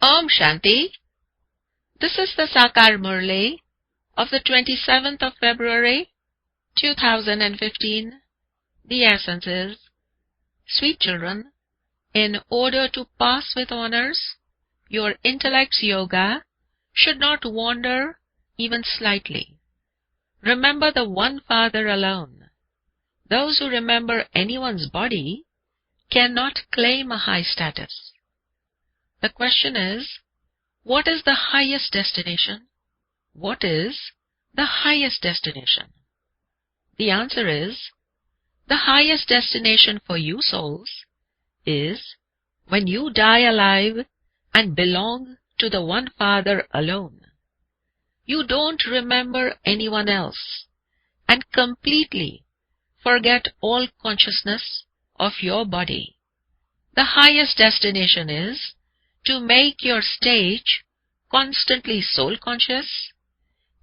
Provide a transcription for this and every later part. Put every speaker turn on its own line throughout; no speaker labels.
Om Shanti. This is the Sakar Murli of the 27th of February, 2015. The essence is, sweet children, in order to pass with honors, your intellect's yoga should not wander even slightly. Remember the one Father alone. Those who remember anyone's body cannot claim a high status. The question is, what is the highest destination? What is the highest destination? The answer is, the highest destination for you souls is when you die alive and belong to the one Father alone. You don't remember anyone else and completely forget all consciousness of your body. The highest destination is to make your stage constantly soul conscious.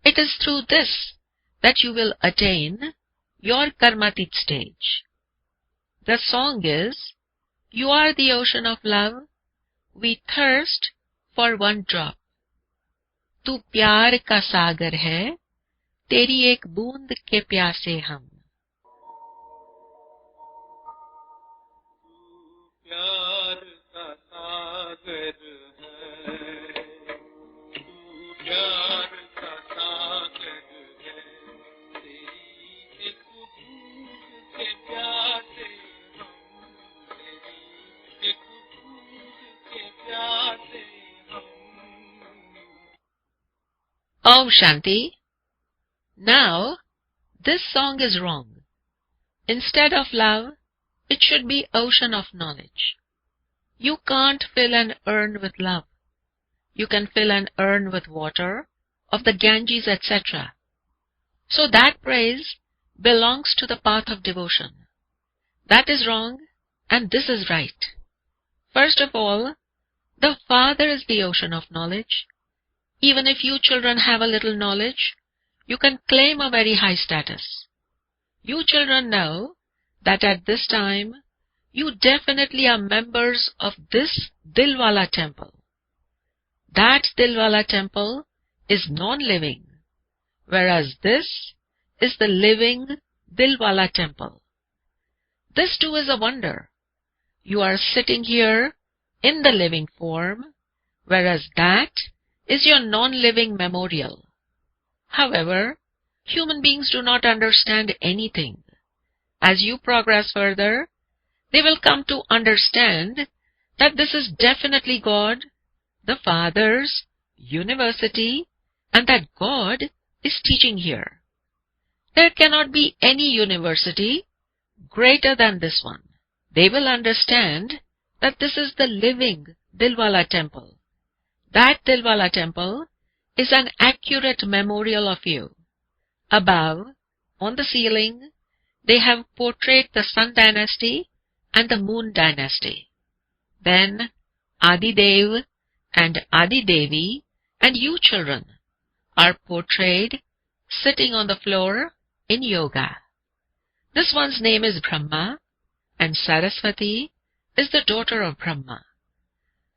It is through this that you will attain your karmatit stage. The song is, you are the ocean of love, we thirst for one drop. तू प्यार का सागर है, तेरी एक बूंद के प्यासे हम.
प्यार का सागर है, तू प्यार का सागर है, तेरी एक बूंद के प्यासे हम, तेरी एक बूंद के प्यासे हम.
Om Shanti. Now, this song is wrong. Instead of love, it should be ocean of knowledge. You can't fill an urn with love. You can fill an urn with water of the Ganges, etc. So that praise belongs to the path of devotion. That is wrong and this is right. First of all, the Father is the ocean of knowledge. Even if you children have a little knowledge, you can claim a very high status. You children know that at this time, you definitely are members of this Dilwala temple. That Dilwala temple is non-living, whereas this is the living Dilwala temple. This too is a wonder. You are sitting here in the living form, whereas that is your non-living memorial. However, human beings do not understand anything. As you progress further, they will come to understand that this is definitely God, the Father's university, and that God is teaching here. There cannot be any university greater than this one. They will understand that this is the living Dilwala temple. That Dilwala temple is an accurate memorial of you. Above, on the ceiling, they have portrayed the Sun dynasty and the Moon dynasty. Then Adi Dev and Adi Devi and you children are portrayed sitting on the floor in yoga. This one's name is Brahma and Saraswati is the daughter of Brahma.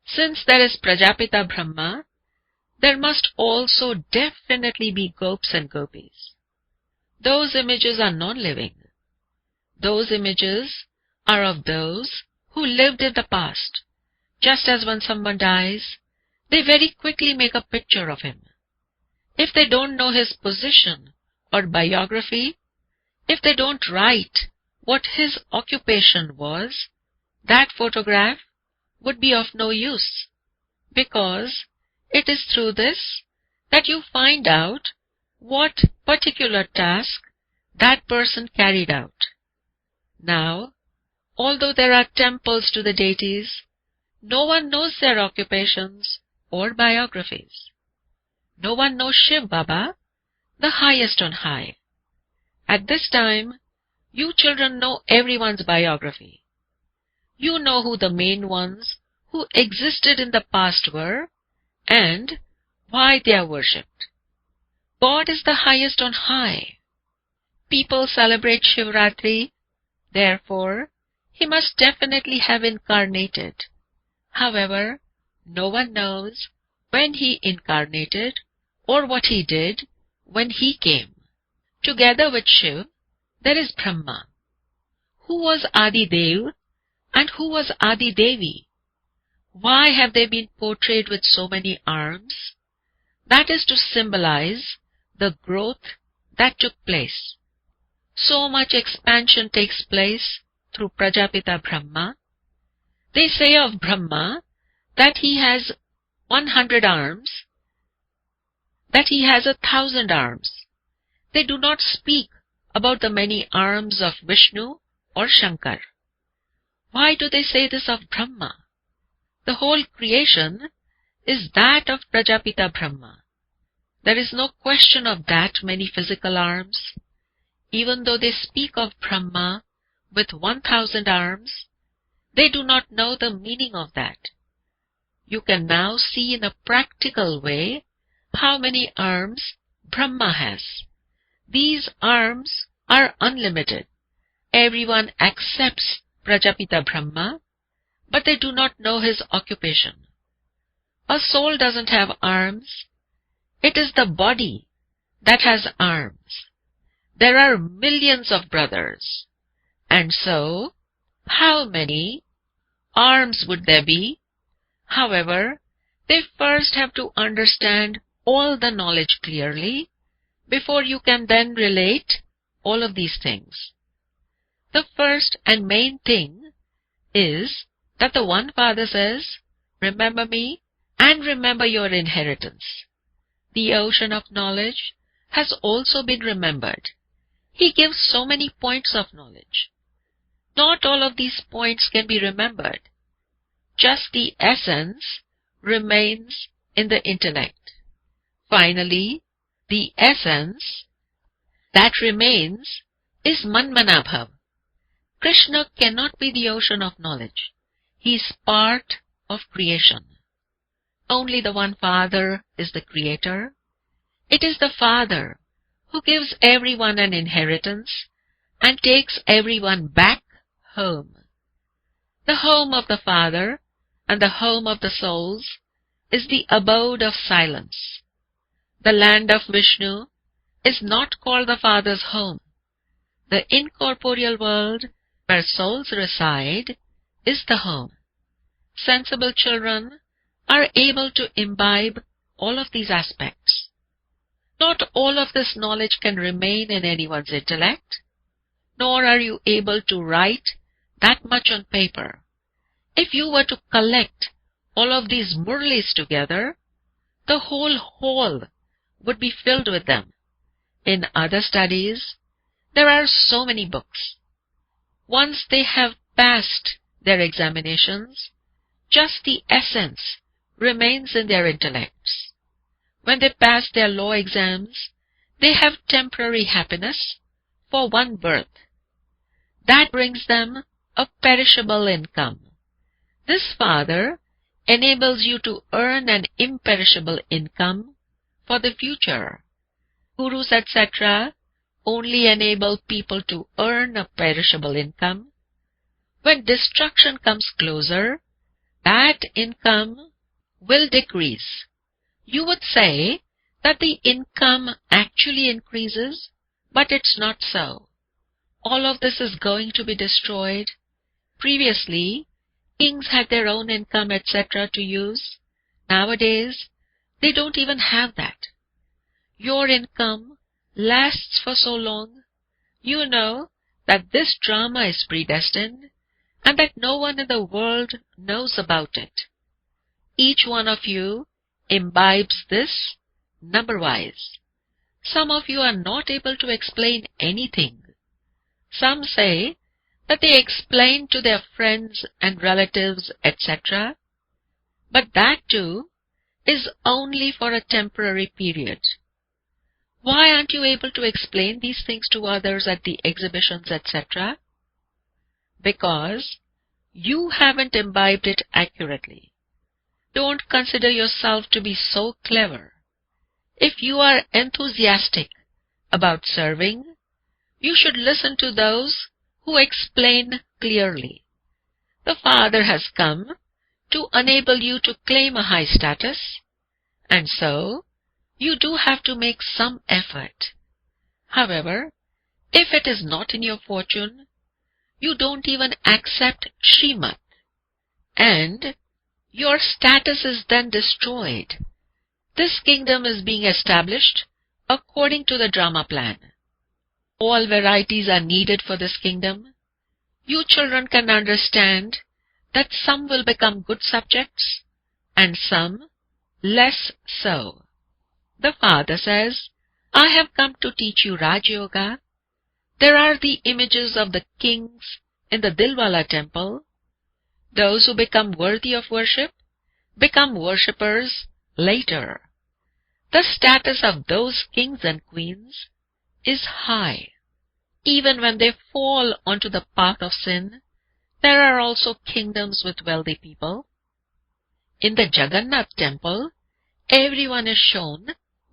Since there is Prajapita Brahma, there must also definitely be gopis and gopis. Those images are non-living. Those images are of those who lived in the past. Just as when someone dies, they very quickly make a picture of him. If they don't know his position or biography, if they don't write what his occupation was, that photograph would be of no use, because it is through this that you find out what particular task that person carried out. Now, although there are temples to the deities, no one knows their occupations or biographies. No one knows Shiv Baba, the highest on high. At this time, you children know everyone's biography. You know who the main ones who existed in the past were and why they are worshipped. God is the highest on high. People celebrate Shivratri, therefore, he must definitely have incarnated. However, No one knows when he incarnated or what he did when he came. Together with Shiv, there is Brahma. Who was Adi Dev and who was Adi Devi? Why have they been portrayed with so many arms? That is to symbolize the growth that took place. So much expansion takes place through Prajapita Brahma. They say of Brahma that he has 100 arms, that he has 1,000 arms. They do not speak about the many arms of Vishnu or Shankar. Why do they say this of Brahma? The whole creation is that of Prajapita Brahma. There is no question of that many physical arms. Even though they speak of Brahma with 1,000 arms, they do not know the meaning of that. You can now see in a practical way how many arms Brahma has. These arms are unlimited. Everyone accepts Prajapita Brahma, but they do not know his occupation. A soul doesn't have arms. It is the body that has arms. There are millions of brothers. And so, how many arms would there be? However, they first have to understand all the knowledge clearly before you can then relate all of these things. The first and main thing is that the One Father says, remember me and remember your inheritance. The ocean of knowledge has also been remembered. He gives so many points of knowledge. Not all of these points can be remembered. Just the essence remains in the intellect. Finally, the essence that remains is Manmanabhav. Krishna cannot be the ocean of knowledge. He is part of creation. Only the One Father is the creator. It is the Father who gives everyone an inheritance and takes everyone back home. The home of the Father and the home of the souls is the abode of silence. The land of Vishnu is not called the Father's home. The incorporeal world where souls reside is the home. Sensible children are able to imbibe all of these aspects. Not all of this knowledge can remain in anyone's intellect, nor are you able to write that much on paper. If you were to collect all of these Murlis together, the whole hall would be filled with them. In other studies, there are so many books. Once they have passed their examinations, just the essence remains in their intellects. When they pass their law exams, they have temporary happiness for one birth. That brings them a perishable income. This Father enables you to earn an imperishable income for the future. Gurus, etc., only enable people to earn a perishable income. When destruction comes closer, that income will decrease. You would say that the income actually increases, but it's not so. All of this is going to be destroyed. Previously, kings had their own income, etc. to use. Nowadays, they don't even have that. Your income lasts for so long. You know that this drama is predestined and that no one in the world knows about it. Each one of you imbibes this number-wise. Some of you are not able to explain anything. Some say that they explain to their friends and relatives, etc., but that too is only for a temporary period. Why aren't you able to explain these things to others at the exhibitions, etc.? Because you haven't imbibed it accurately. Don't consider yourself to be so clever. If you are enthusiastic about serving, you should listen to those who explain clearly. The Father has come to enable you to claim a high status, and so you do have to make some effort. However, if it is not in your fortune, you don't even accept Srimad, and your status is then destroyed. This kingdom is being established according to the drama plan. All varieties are needed for this kingdom. You children can understand that some will become good subjects and some less so. The father says, I have come to teach you Raj Yoga. There are the images of the kings in the Dilwala temple. Those who become worthy of worship become worshippers later. The status of those kings and queens is high. Even when they fall onto the path of sin, there are also kingdoms with wealthy people. In the Jagannath temple, everyone is shown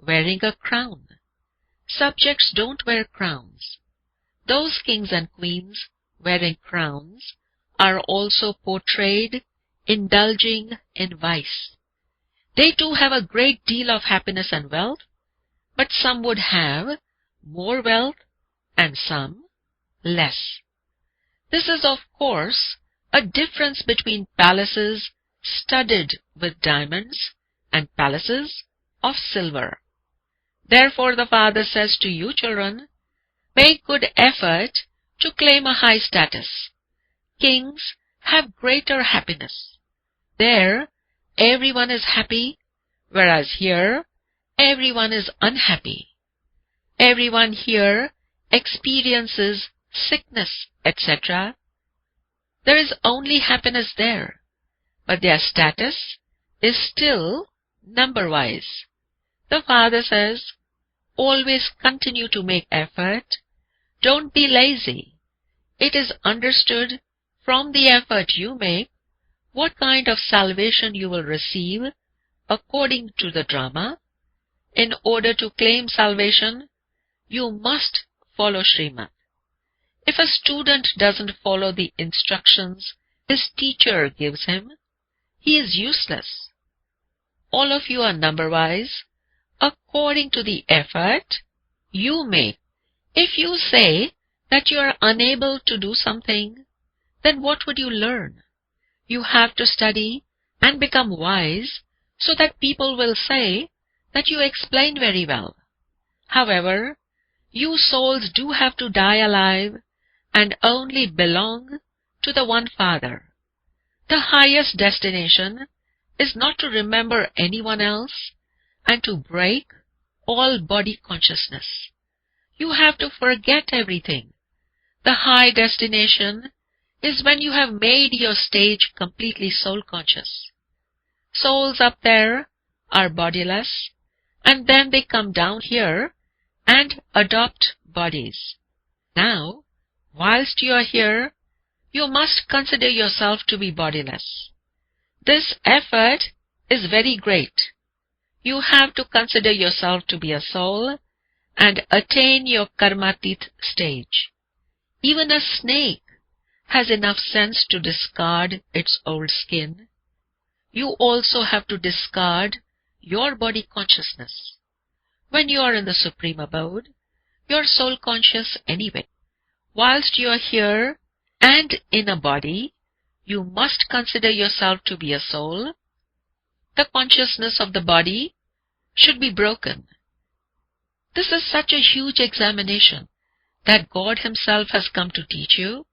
wearing a crown. Subjects don't wear crowns. Those kings and queens wearing crowns are also portrayed indulging in vice. They too have a great deal of happiness and wealth, but some would have more wealth and some less. This is, of course, a difference between palaces studded with diamonds and palaces of silver. Therefore, the father says to you children, make good effort to claim a high status. Kings have greater happiness. There, everyone is happy, whereas here, everyone is unhappy. Everyone here experiences sickness, etc. There is only happiness there, but their status is still number-wise. The father says, always continue to make effort. Don't be lazy. It is understood from the effort you make what kind of salvation you will receive according to the drama. In order to claim salvation, you must follow Srimad. If a student doesn't follow the instructions his teacher gives him, he is useless. All of you are number-wise according to the effort you make. If you say that you are unable to do something, then what would you learn? You have to study and become wise so that people will say that you explained very well. However, you souls do have to die alive and only belong to the one Father. The highest destination is not to remember anyone else and to break all body consciousness. You have to forget everything. The high destination is when you have made your stage completely soul-conscious. Souls up there are bodiless, and then they come down here and adopt bodies. Now, whilst you are here, you must consider yourself to be bodiless. This effort is very great. You have to consider yourself to be a soul and attain your karmatit stage. Even a snake has enough sense to discard its old skin. You also have to discard your body consciousness. When you are in the supreme abode, you are soul conscious anyway. Whilst you are here and in a body, you must consider yourself to be a soul. The consciousness of the body should be broken. This is such a huge examination that God Himself has come to teach you.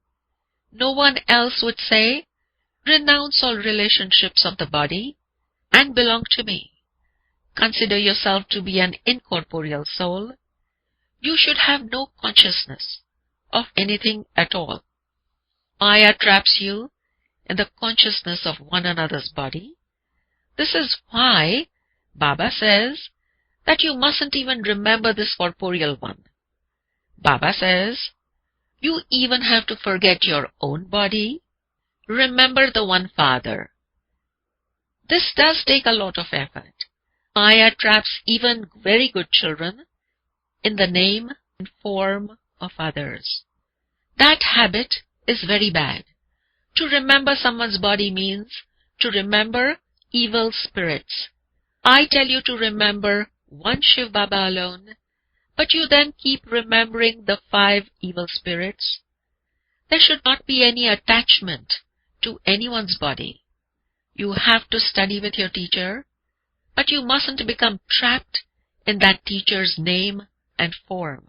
No one else would say, renounce all relationships of the body and belong to me. Consider yourself to be an incorporeal soul. You should have no consciousness of anything at all. Maya traps you in the consciousness of one another's body. This is why Baba says that you mustn't even remember this corporeal one. Baba says, you even have to forget your own body. Remember the one Father. This does take a lot of effort. Maya traps even very good children in the name and form of others. That habit is very bad. To remember someone's body means to remember evil spirits. I tell you to remember one Shiv Baba alone, but you then keep remembering the 5 evil spirits. There should not be any attachment to anyone's body. You have to study with your teacher, but you mustn't become trapped in that teacher's name and form.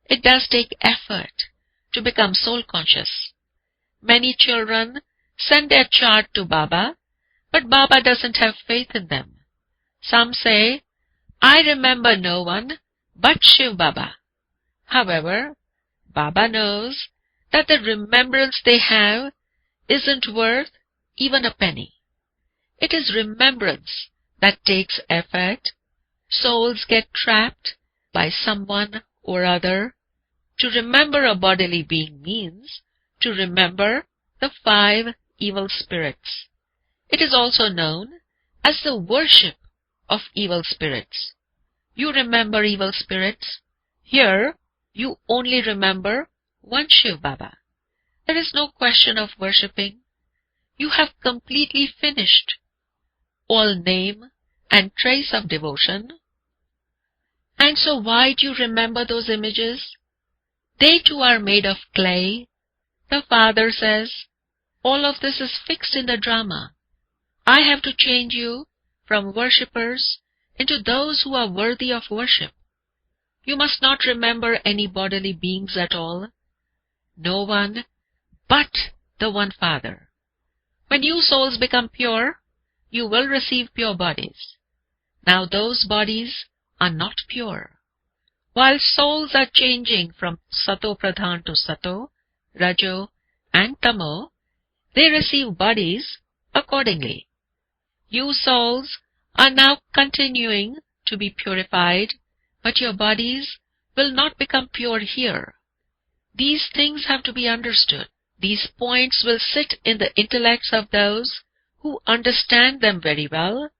It does take effort to become soul conscious. Many children send their child to Baba, but Baba doesn't have faith in them. Some say, I remember no one but Shiv Baba. However, Baba knows that the remembrance they have isn't worth even a penny. It is remembrance that takes effort. Souls get trapped by someone or other. To remember a bodily being means to remember the 5 evil spirits. It is also known as the worship of evil spirits. You remember evil spirits. Here, you only remember one Shiv Baba. There is no question of worshipping. You have completely finished all name and trace of devotion. And so why do you remember those images? They too are made of clay. The Father says, all of this is fixed in the drama. I have to change you from worshippers into those who are worthy of worship. You must not remember any bodily beings at all. No one but the one Father. When you souls become pure, you will receive pure bodies. Now those bodies are not pure. While souls are changing from Sato Pradhan to Sato, Rajo and Tamo, they receive bodies accordingly. You souls are now continuing to be purified, but your bodies will not become pure here. These things have to be understood. These points will sit in the intellects of those who understand them very well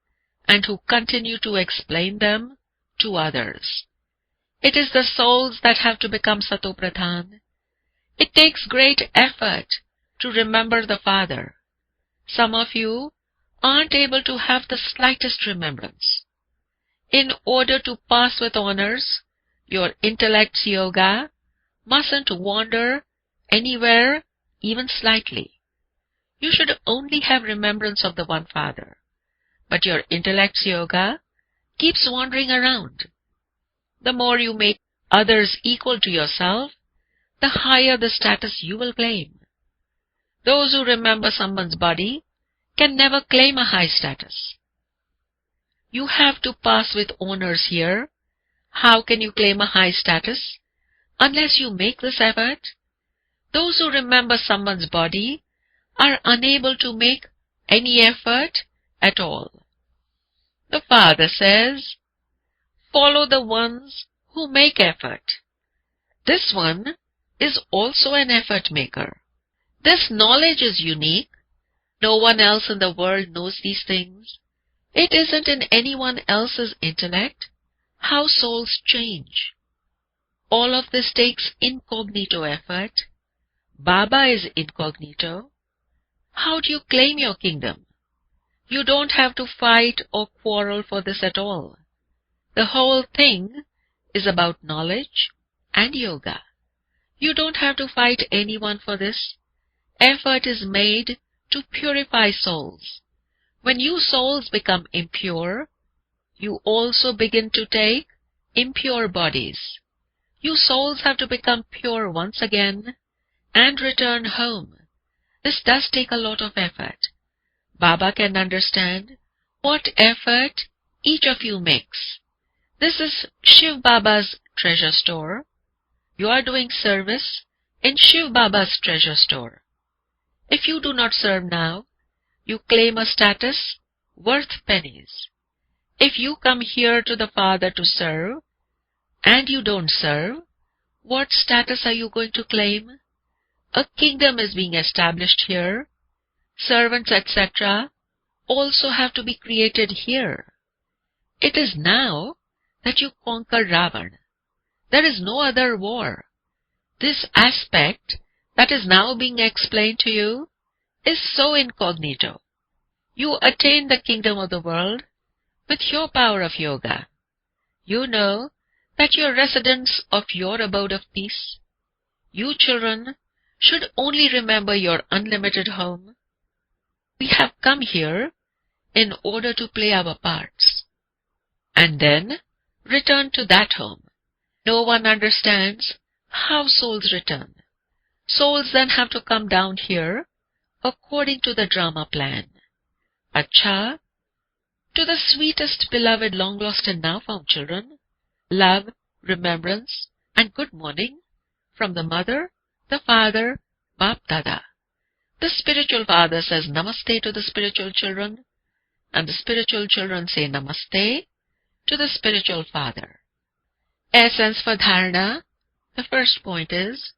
and who continue to explain them to others. It is the souls that have to become Sato Pradhan. It takes great effort to remember the Father. Some of you aren't able to have the slightest remembrance. In order to pass with honors, your intellect's yoga mustn't wander anywhere, even slightly. You should only have remembrance of the one Father. But your intellect's yoga keeps wandering around. The more you make others equal to yourself, the higher the status you will claim. Those who remember someone's body can never claim a high status. You have to pass with honors here. How can you claim a high status unless you make this effort? Those who remember someone's body are unable to make any effort at all. The Father says, follow the ones who make effort. This one is also an effort maker. This knowledge is unique. No one else in the world knows these things. It isn't in anyone else's intellect how souls change. All of this takes incognito effort. Baba is incognito. How do you claim your kingdom? You don't have to fight or quarrel for this at all. The whole thing is about knowledge and yoga. You don't have to fight anyone for this. Effort is made to purify souls. When you souls become impure, you also begin to take impure bodies. You souls have to become pure once again and return home. This does take a lot of effort. Baba can understand what effort each of you makes. This is Shiv Baba's treasure store. You are doing service in Shiv Baba's treasure store. If you do not serve now, you claim a status worth pennies. If you come here to the Father to serve, and you don't serve, what status are you going to claim? A kingdom is being established here. Servants, etc., also have to be created here. It is now that you conquer Ravan. There is no other war. This aspect that is now being explained to you is so incognito. You attain the kingdom of the world with your power of yoga. You know that your residence of your abode of peace. You children should only remember your unlimited home. We have come here in order to play our parts, and then return to that home. No one understands how souls return. Souls then have to come down here according to the drama plan. Acha, to the sweetest, beloved, long lost and now found children, love, remembrance, and good morning from the mother, the father, Bap Dada. The spiritual father says namaste to the spiritual children, and the spiritual children say namaste to the spiritual father. Essence for dharana. The first point is,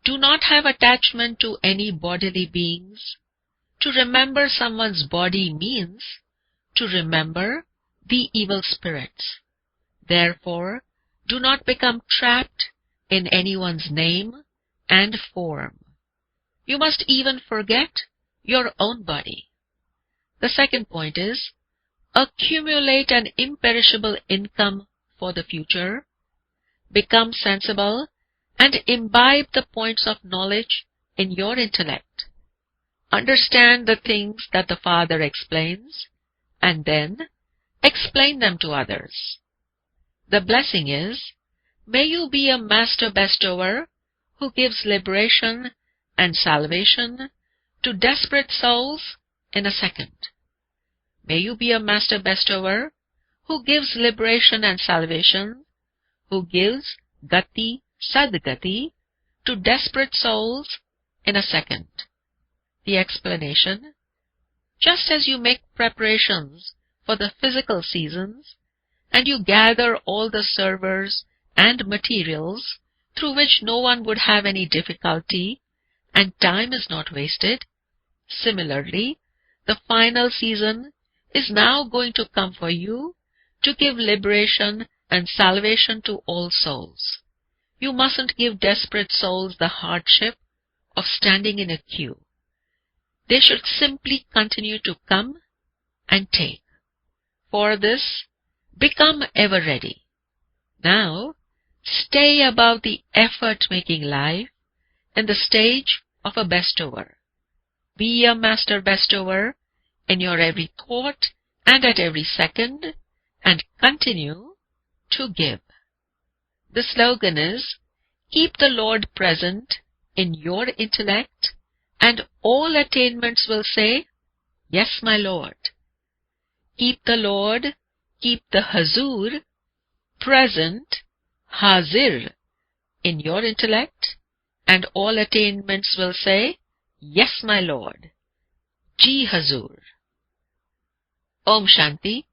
do not have attachment to any bodily beings. To remember someone's body means to remember the evil spirits. Therefore, do not become trapped in anyone's name and form. You must even forget your own body. The second point is, accumulate an imperishable income for the future. Become sensible and imbibe the points of knowledge in your intellect. Understand the things that the Father explains, and then explain them to others. The blessing is, may you be a master bestower who gives liberation and salvation to desperate souls in a second. May you be a master bestower who gives liberation and salvation, who gives gati, sadgati to desperate souls in a second. The explanation: just as you make preparations for the physical seasons, and you gather all the servers and materials through which no one would have any difficulty and time is not wasted, similarly, the final season is now going to come for you to give liberation and salvation to all souls. You mustn't give desperate souls the hardship of standing in a queue. They should simply continue to come and take. For this, become ever ready. Now, stay above the effort-making life in the stage of a bestower. Be a master bestower in your every thought and at every second, and continue to give. The slogan is, keep the Lord present in your intellect, and all attainments will say, yes, my Lord. Keep the Lord, keep the Hazur present, Hazir, in your intellect, and all attainments will say, yes, my Lord. Ji Hazur. Om Shanti.